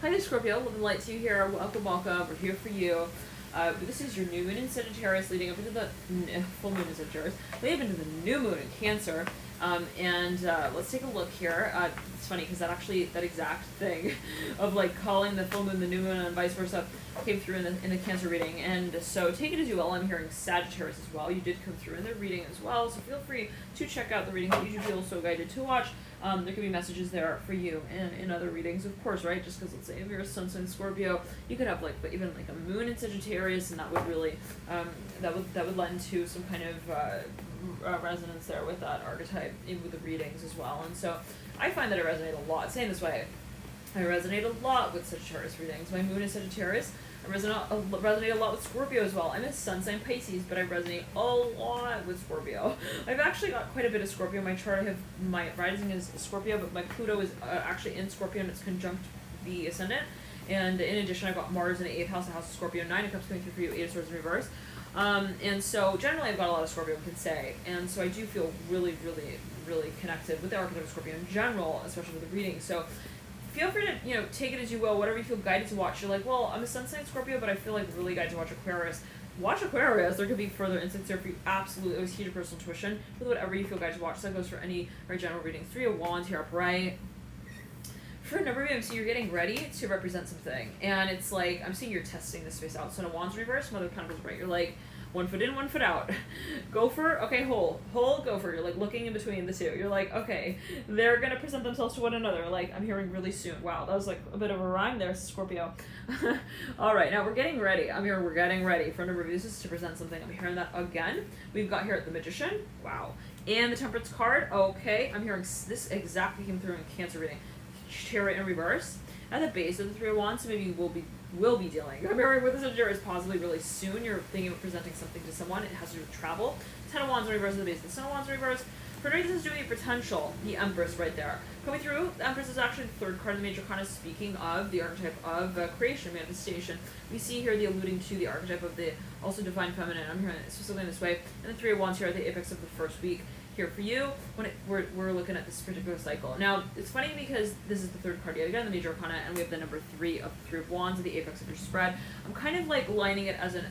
Hi there, Scorpio. Love and light to you here. Welcome, welcome. We're here for you. This is your new moon in Sagittarius leading up into the full moon in Sagittarius, leading up into the new moon in Cancer. Let's take a look here. It's funny because that exact thing of like calling the full moon the new moon and vice versa came through in the Cancer reading. And so take it as you will. I'm hearing Sagittarius as well. You did come through in the reading as well. So feel free to check out the reading that you feel so guided to watch. There could be messages there for you in other readings, of course, right? Just because, let's say, if you're a Sun sign Scorpio, you could have even like a moon in Sagittarius, and that would really that would lend to some kind of resonance there with that archetype with the readings as well. And so I find that I resonate a lot. Saying this way, I resonate a lot with Sagittarius readings. My moon is Sagittarius. I resonate a lot with Scorpio as well. I'm a Sun sign Pisces, but I resonate a lot with Scorpio. I've actually got quite a bit of Scorpio in my chart. I have my rising is Scorpio, but my Pluto is actually in Scorpio, and it's conjunct the ascendant. And in addition, I've got Mars in the 8th house, the house of Scorpio, 9 of Cups coming through for you, 8 of Swords in reverse. And so generally I've got a lot of Scorpio, I can say. And so I do feel really, really, really connected with the archetype of Scorpio in general, especially with the reading. So feel free to, take it as you will, whatever you feel guided to watch. You're like, well, I'm a Sun sign Scorpio, but I feel like really guided to watch Aquarius. Watch Aquarius. There could be further insights there for you. Absolutely. It was huge personal intuition with whatever you feel guided to watch. So that goes for any general reading. 3 of Wands here upright. For a number of you, I'm seeing you're getting ready to represent something. And it's like, I'm seeing you're testing this space out. So in a Wands reverse, Mother of Pentacles right. You're like, 1 foot in, 1 foot out. Gopher, okay, hole, gopher. You're like looking in between the two. You're like, okay, they're gonna present themselves to one another. Like, I'm hearing really soon. Wow, that was like a bit of a rhyme there, Scorpio. All right, now we're getting ready. I'm hearing we're getting ready for a number of you. This is to present something. I'm hearing that again. We've got here the Magician. Wow. And the Temperance card. Okay, I'm hearing this exactly came through in Cancer reading. Chariot in reverse. At the base of the 3 of Wands, so maybe you will be dealing. I'm hearing with the Sagittarius possibly really soon. You're thinking of presenting something to someone. It has to do with travel. 10 of Wands in reverse at the base. The 10 of Wands in reverse. For this is doing potential. The Empress right there. Coming through, the Empress is actually the 3rd card of the Major Arcana, speaking of the archetype of creation, manifestation. We see here the alluding to the archetype of the also divine feminine. I'm hearing it specifically in this way. And the 3 of Wands here at the apex of the first week. Here for you when we're looking at this particular cycle. Now it's funny because this is the 3rd card yet again, the Major Arcana, and we have the number 3 of the 3 of Wands at the apex of your spread. I'm kind of like lining it as a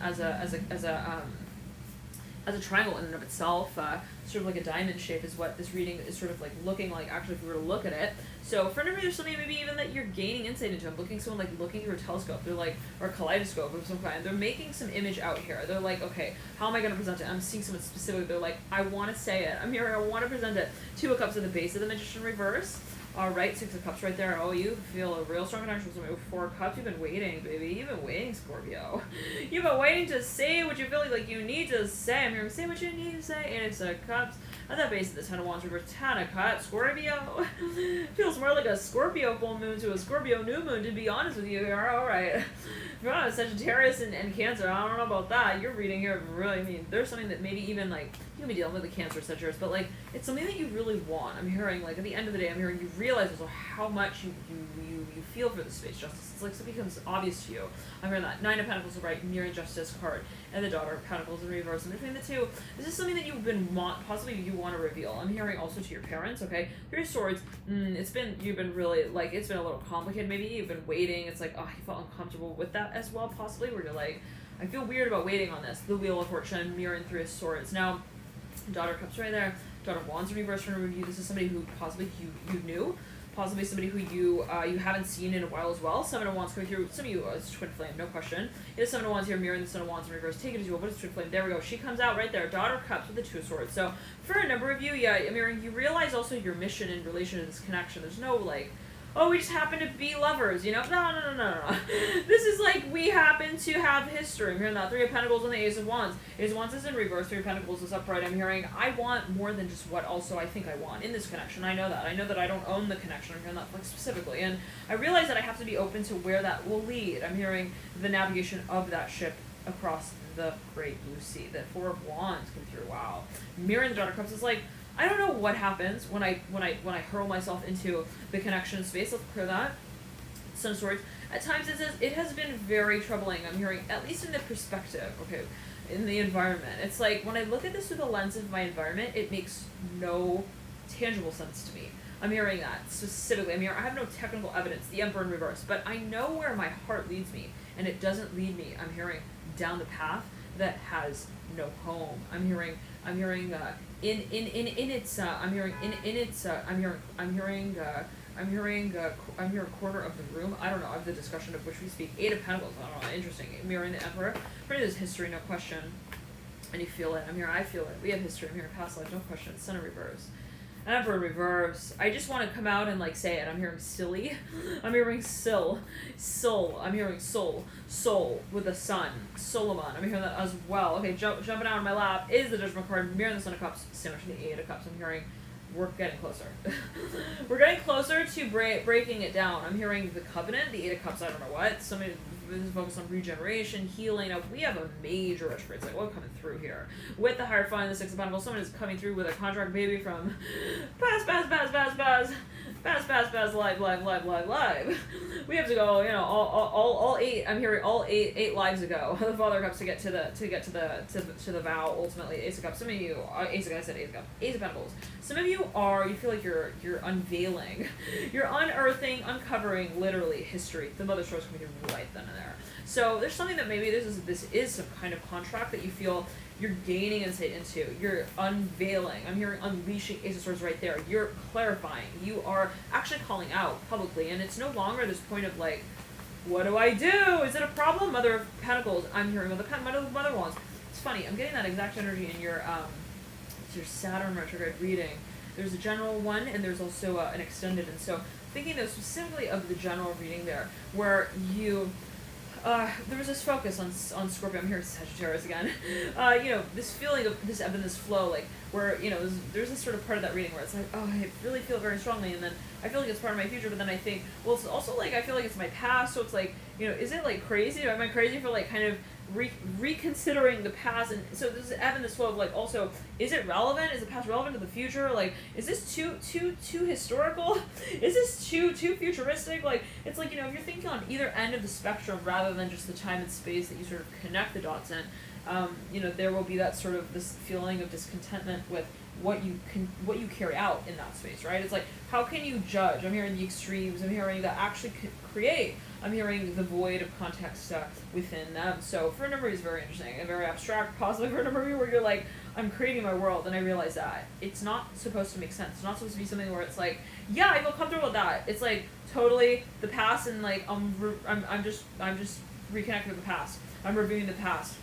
triangle in and of itself, sort of like a diamond shape is what this reading is sort of like looking like, actually, if we were to look at it. So for another, there's something maybe even that you're gaining insight into. I'm looking someone like looking through a telescope, they're like, or a kaleidoscope of some kind. They're making some image out here. They're like, okay, how am I going to present it? I'm seeing someone specific. They're like, I want to say it. I'm hearing, I want to present it. 2 of Cups at the base of the Magician reverse. All right, 6 of Cups right there. Oh, you feel a real strong connection with somebody with 4 Cups. You've been waiting, baby. You've been waiting, Scorpio. You've been waiting to say what you feel like you need to say. I'm hearing, say what you need to say. 8 of Cups. At the base of the 10 of Wands reverse, 10 of Cups. Scorpio. Feels more like a Scorpio full moon to a Scorpio new moon, to be honest with you here. All right. If you're on a Sagittarius and Cancer, I don't know about that. Your reading here really, I mean, there's something that maybe even like, you can be dealing with the Cancer Sagittarius, but like, it's something that you really want. I'm hearing, like, at the end of the day, I'm hearing you realize also how much you feel for the space justice. It's like, so it becomes obvious to you. I'm hearing that 9 of Pentacles right, near Justice card, and the Daughter of Pentacles in reverse. And between the two, this is something that you've been possibly you want to reveal. I'm hearing also to your parents. Okay, 3 of Swords. You've been really like, it's been a little complicated. Maybe you've been waiting. It's like, oh, you felt uncomfortable with that as well, possibly, where you're like, I feel weird about waiting on this. The Wheel of Fortune, mirroring 3 of Swords. Now, Daughter of Cups right there. Daughter of Wands in reverse for a review. This is somebody who possibly you knew. Possibly somebody who you haven't seen in a while as well. 7 of Wands coming through. Some of you, it's Twin Flame, no question. It is 7 of Wands here, mirroring the 7 of Wands in reverse. Take it as you will, but it's Twin Flame. There we go. She comes out right there. Daughter of Cups with the 2 of Swords. So for a number of you, yeah, I'm hearing you realize also your mission in relation to this connection. There's no like, oh, we just happen to be lovers, No. This is like, we happen to have history. I'm hearing that 3 of Pentacles and the Ace of Wands. Ace of Wands is in reverse, 3 of Pentacles is upright. I'm hearing, I want more than just what also I think I want in this connection. I know that. I know that I don't own the connection. I'm hearing that like specifically. And I realize that I have to be open to where that will lead. I'm hearing the navigation of that ship across the great blue sea. That 4 of Wands come through. Wow. Mirroring the Daughter of Cups is like, I don't know what happens when I hurl myself into the connection space. Let's clear that. Son of Swords. At times it has been very troubling. I'm hearing, at least in the perspective, okay, in the environment. It's like when I look at this through the lens of my environment, it makes no tangible sense to me. I'm hearing that specifically. I have no technical evidence, the Emperor in reverse, but I know where my heart leads me, and it doesn't lead me, I'm hearing, down the path that has no home. I'm hearing I'm hearing I'm hearing a quarter of the room. I don't know of the discussion of which we speak. Eight of Pentacles. I don't know. Interesting. Mirroring the Emperor. Pretty there's history, no question. And you feel it. I'm here. I feel it. We have history. I'm here. Past life, no question. Sun in reverse. Emperor in reverse. I just want to come out and like say it. I'm hearing silly. I'm hearing soul. I'm hearing soul with the sun. Solomon. I'm hearing that as well. Okay, jumping out of my lap is the Judgment card. Mirroring the Sun of Cups. Similar to the Eight of Cups. I'm hearing we're getting closer. We're getting closer to breaking it down. I'm hearing the Covenant, the Eight of Cups. I don't know what. Somebody is focused on regeneration, healing. Now, we have a major retrograde cycle coming through here. With the Hierophant, the Six of Pentacles, someone is coming through with a contract baby from past, live. We have to go, you know, all eight. I'm hearing all eight lives ago. The Father of Cups to get to the vow. Ultimately, Ace of Cups. Some of you, Ace of Cups. I said Ace of Cups. Ace of Pentacles. Some of you are. You feel like you're unveiling, you're unearthing, uncovering literally history. The Mother Source coming through right then and there. So there's something that maybe this is some kind of contract that you feel you're gaining insight into. You're unveiling. I'm hearing unleashing Ace of Swords right there. You're clarifying. You are actually calling out publicly, and it's no longer this point of like, what do I do? Is it a problem? Mother of Pentacles. I'm hearing Mother Wands. It's funny. I'm getting that exact energy in your Saturn retrograde reading. There's a general one, and there's also an extended. And so thinking though specifically of the general reading there, where you. There was this focus on Scorpio. I'm here, Sagittarius again. You know, this feeling of this ebb and this flow, like where you know there's this sort of part of that reading where it's like, oh, I really feel it very strongly, and then I feel like it's part of my future, but then I think, well, it's also like I feel like it's my past. So it's like, you know, is it like crazy? Am I crazy for like kind of reconsidering the past? And so this ebb and this flow of like, also, is it relevant? Is the past relevant to the future? Like, is this too historical? Is this too futuristic? Like, it's like, you know, if you're thinking on either end of the spectrum rather than just the time and space that you sort of connect the dots in, you know, there will be that sort of this feeling of discontentment with what you carry out in that space, right? It's like, how can you judge? I'm hearing the extremes. I'm hearing that actually create. I'm hearing the void of context within them. So for a number of you, it's very interesting and very abstract, possibly for a number of you where you're like, I'm creating my world, and I realize that it's not supposed to make sense. It's not supposed to be something where it's like, yeah, I feel comfortable with that. It's like totally the past, and like I'm just reconnecting with the past. I'm reviewing the past.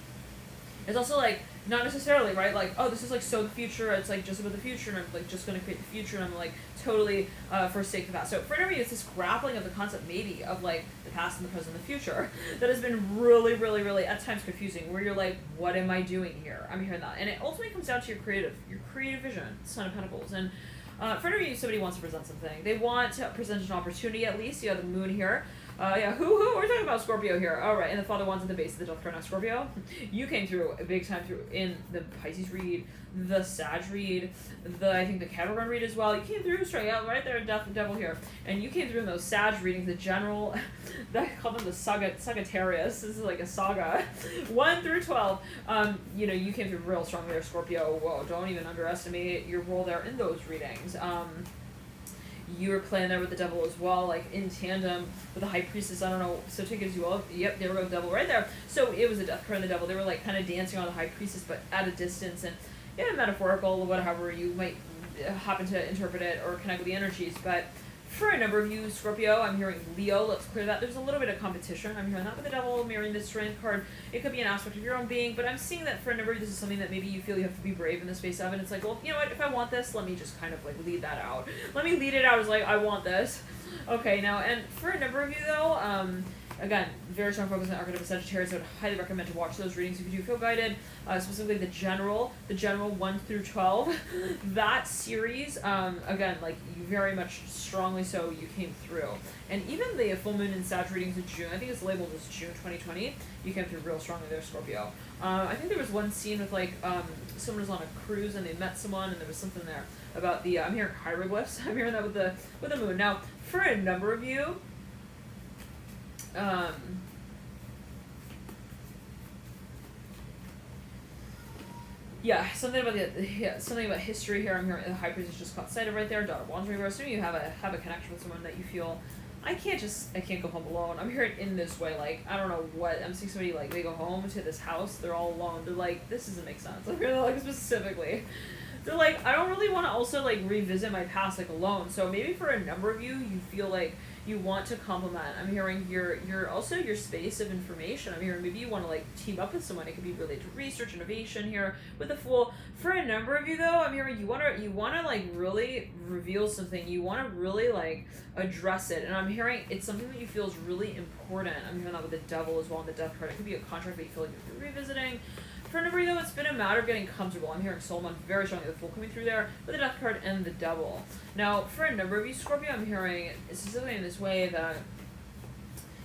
It's also like not necessarily, right? Like, oh, this is like so the future. It's like just about the future, and I'm like just going to create the future, and I'm like totally forsake the past. So for everybody, it's this grappling of the concept maybe of like the past and the present and the future that has been really, really, really at times confusing. Where you're like, what am I doing here? I'm hearing that, and it ultimately comes down to your creative vision, Sun of Pentacles, and. For any of you, somebody wants to present something. They want to present an opportunity at least. You have the moon here. Yeah, who? We're talking about Scorpio here. All right, and the Father Wands at the base of the Death card. Now, Scorpio, you came through a big time through in the Pisces read, the Sag read, I think the Capricorn read as well. You came through straight out right there, Death and Devil here, and you came through in those Sag readings, the general. I call them the Sagittarius. This is like a saga, 1 through 12. You know, you came through real strong there, Scorpio. Whoa, don't even underestimate your role there in those readings. You were playing there with the Devil as well, like in tandem with the High Priestess. I don't know. So it gives you all. Yep, there we go, Devil right there. So it was the Death card and the Devil. They were like kind of dancing on the High Priestess, but at a distance, and yeah, metaphorical, whatever you might happen to interpret it or connect with the energies. But for a number of you, Scorpio, I'm hearing Leo. Let's clear that. There's a little bit of competition. I'm hearing that with the Devil mirroring the Strength card. It could be an aspect of your own being, but I'm seeing that for a number of you, this is something that maybe you feel you have to be brave in the space of, and it's like, well, you know what? If I want this, let me just kind of like lead that out. Let me lead it out as like, I want this. Okay, now, and for a number of you though, again, very strong focus on the archetype of Sagittarius. I would highly recommend to watch those readings if you do feel guided. Specifically the general 1 through 12. That series, again, like you very much strongly so you came through. And even the full moon and Sag readings in June, I think it's labeled as June 2020, you came through real strongly there, Scorpio. I think there was one scene with like someone was on a cruise and they met someone, and there was something there about the I'm hearing hieroglyphs. I'm hearing that with the moon. Now, for a number of you, Yeah, something about history here. I'm hearing the High Priest is just caught sight of right there. Daughter of Wands reverse. Maybe you have a connection with someone that you feel, I can't go home alone. I'm hearing in this way, like, I don't know what, I'm seeing somebody, like, they go home to this house, they're all alone, they're like, this doesn't make sense. I'm hearing, like, specifically. They're like, I don't really want to also, like, revisit my past, like, alone. So maybe for a number of you, you feel like you want to complement. I'm hearing also your space of information. I'm hearing maybe you want to, like, team up with someone. It could be related to research, innovation here with the Fool. For a number of you, though, I'm hearing you want to, like, really reveal something. You want to really, like, address it. And I'm hearing it's something that you feel is really important. I'm hearing that with the Devil as well and the Death card. It could be a contract that you feel like you're revisiting. For a number of you, though, it's been a matter of getting comfortable. I'm hearing Solomon very strongly, the Fool coming through there, with the Death card and the Devil. Now, for a number of you, Scorpio, I'm hearing specifically in this way that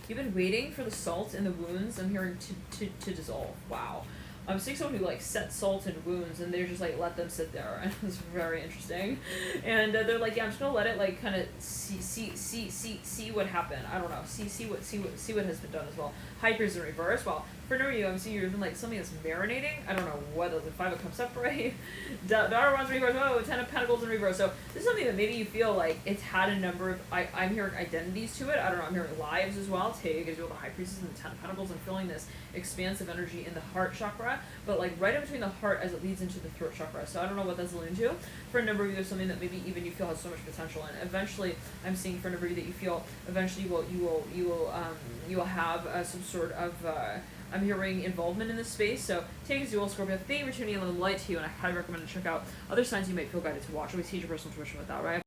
you've been waiting for the salt in the wounds, I'm hearing, to dissolve. Wow. I'm seeing someone who, like, set salt in wounds, and they're just, like, let them sit there, and it's very interesting. And they're like, yeah, I'm just gonna let it, like, kind of see what happened. I don't know. See what has been done as well. Hypers in reverse. Well, for no reason, I'm seeing you're even, like, something that's marinating. I don't know what the 5 of Cups upright. Daughter Wands in reverse. Oh, 10 of Pentacles in reverse. So this is something that maybe you feel like it's had a number of, I'm hearing identities to it. I don't know. I'm hearing lives as well. Take as well the High Priestess and the 10 of Pentacles. I'm feeling this expansive energy in the heart chakra, but, like, right in between the heart as it leads into the throat chakra. So I don't know what that's alluding to. For a number of you, there's something that maybe even you feel has so much potential, and eventually, I'm seeing for a number of you that you feel eventually you will have some sort of I'm hearing involvement in this space. So take as you will, Scorpio. Thank you for tuning in. Light to you, and I highly recommend to check out other signs you might feel guided to watch. Always heed your personal intuition with that, right?